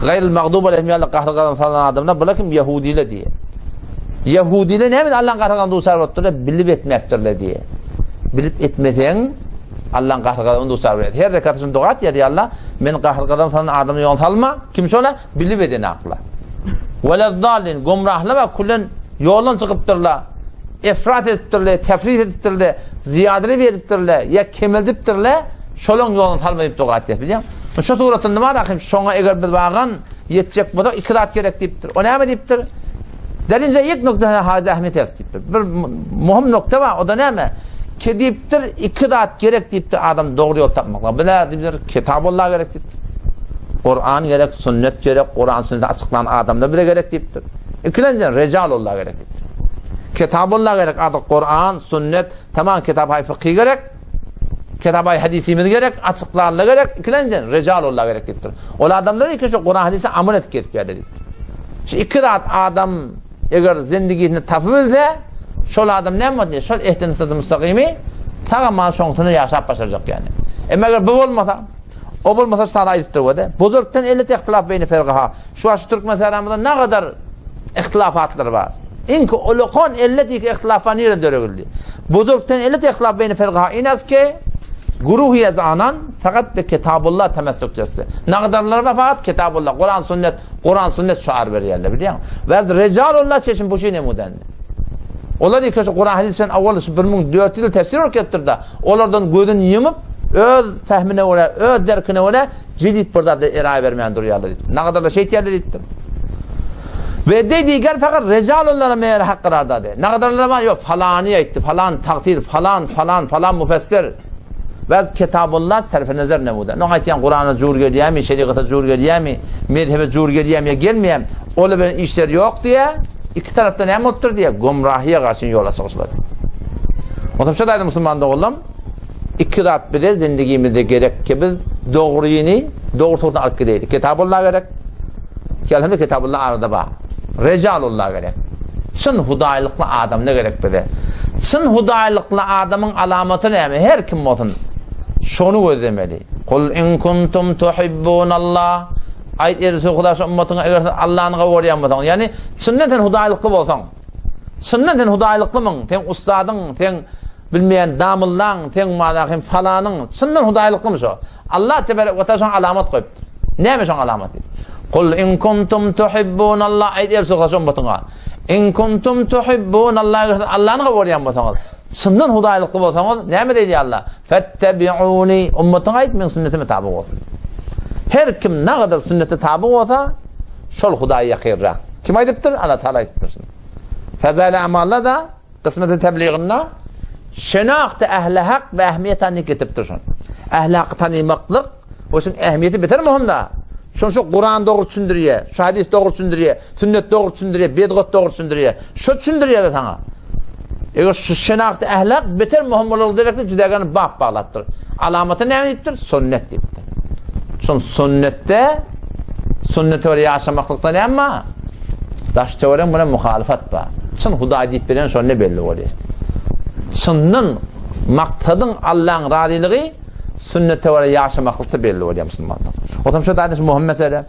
gayril mağdub aleyhim ya qahrqadan salan adamlar bulakim Yahudiler diye. Yahudiler ne mi Allah'ın qahrqadan dusar botturlar bilip etmeptirler diye. Bilip etmeden Allah'ın qahrqadan dusar verdi. Her rekatın dua et ya diye Allah men qahrqadan salan adamı yol salma. Kim şola bilip eden akla. Velezzalin gumrahlama kullen yoldan çıkıptırlar. Efrat ettirler, tefrit ettirler, ziyadeli ediptirler, ya kemildiptirler. Şolong yoldan salmayıp dua et biliyor musun? Şu suratın nima rakim şoňa eger bir bagan yetjek bolsa 2 raat gerek diýipdir. O näme diýipdir? Delince ilk nokta haza ahmet diýipdir. Bir muhim nokta var. O da näme? Ki diýipdir 2 raat gerek diýipdir adam dogry ýol tapmakla. Biler diýipdir Kitabullah gerek diýipdir. Kur'an gerek, sünnet gerek, Kur'an sünneti açıklanan adamda bile gerek diýipdir. İkinciden Recalullah gerek diýipdir. Kitabullah gerek, artık Kur'an, sünnet, tamam kitap-ı fıkhi gerek. Kitab-ı hadisimiz gerek, açıklarla gerek, ikinciden Recalullah gerek diýipdir. Ol adamlar iki şu Kur'an hadisi amel etip gelip geldi diýipdir. Şu 2 raat adam eger zindigini tapybilse, şol adam näme bolýar? Şol ihtinas mustaqimi tamam şoňsyny ýaşap başarjak yani. Eger bu bolmasa o bolmasa sana aýdypdyr wede. Bozorgdan 50 ihtilaf beyni fergaha. Şu aş Türk meselamyzda ne kadar ihtilafatlar var. İnki olukon 50 ihtilafa nire döregildi. Bozorgdan 50 ihtilaf beyni fergaha inaske guruhi yazanan fakat be Kitabullah temessük jesti. Ne kadarlar var fakat Kitabullah, Kur'an sünnet şuar berýärler bilýär misin? Ve Recalullah çeşin bu şey nemudendi. Olar ikisi Kur'an hadisinden awval 1400 ýyl tefsir okettirdi. Olardan gözün yumyp öz fehmine göre, öz derkine göre ciddi burada eraye vermeyen duruyarlar. Ne kadar da şey tiyarlar ettim. Ve dediğer fakat Recalullah'a meğer hakkı radadı. Ne kadar da yok falaniye etti, falan takdir, falan müfessir. Ve Kitabullah serf-i nezer nemude. Ne ayetiyen Kur'an'a cur geliyemi, şeriata cur geliyemi, medhebe cur geliyemi gelmeyem. Öyle bir işler yok diye, iki tarafta ne muttur diye gumrahiye karşı yola çıkışlar. O zaman şu daydı Müslüman'da oğlum. 2 raat bile zindigimizde gerek ki biz doğruyini doğrultudan arka değil. Kitabullah gerek. Kelhemde Kitabullah arada var. Recalullah gerek. Çın hudaylıklı adam ne gerek bize? Çın hudaylıklı adamın alamatı ne? Her kim olsun şunu gözlemeli. Kul in kuntum tuhibbunallah. Ayet erisi Hudaş ümmetine Allah'ın kavuryanmasan. Yani sünneten hudaylıklı olsan. Sünneten hudaylıklı mı? Sen ustadın, sen bilmeyen damıllan, sen malakın falanın, sından hudaylıklı mı o? Allah tebarek ve teala alamat koyuptur. Neymiş on alamatı? Kul in kuntum tuhibbunallah ayet erisi Hudaş ümmetine. In kuntum tuhibbunallah Allah'ın kavuryanmasan. Sından hudaylıklı olsanız ne mi dedi Allah? Fettebi'uni ümmetine ait min sünnetime tabi olsun. Her kim ne kadar sünnete tabi olsa şol hudayı yakırrak. Kim aydıptır? Allah Teala aydıptır. Fezâle amallah da kısmet-i tebliğinle şenâkta ehl-i hak ve ehmiyet annik etiptir. Ehl-i hakkı tanımaklık o şun ehmiyeti biter muhim da. Şu Kur'an doğru sündürüyor, şu hadis doğru sündürüyor, sünnet doğru sündürüyor, bedgot doğru sündürüyor. Şu sündürüyor da sana. Eğer şu şenâkta ehl-i hak biter muhim olur direktli cüdeganı bab bağlattır. Alamatı ne deyiptir? Sünnet deyiptir. Son sünnette var yaşamaklıkta ne ama daş teorem buna muhalefet var. Çın huda deyip veren sonra ne belli oluyor. Çının maktadın Allah'ın radiliği sünnete var yaşamaklıkta belli oluyor Müslümanlar. O zaman şu da muhim mesele.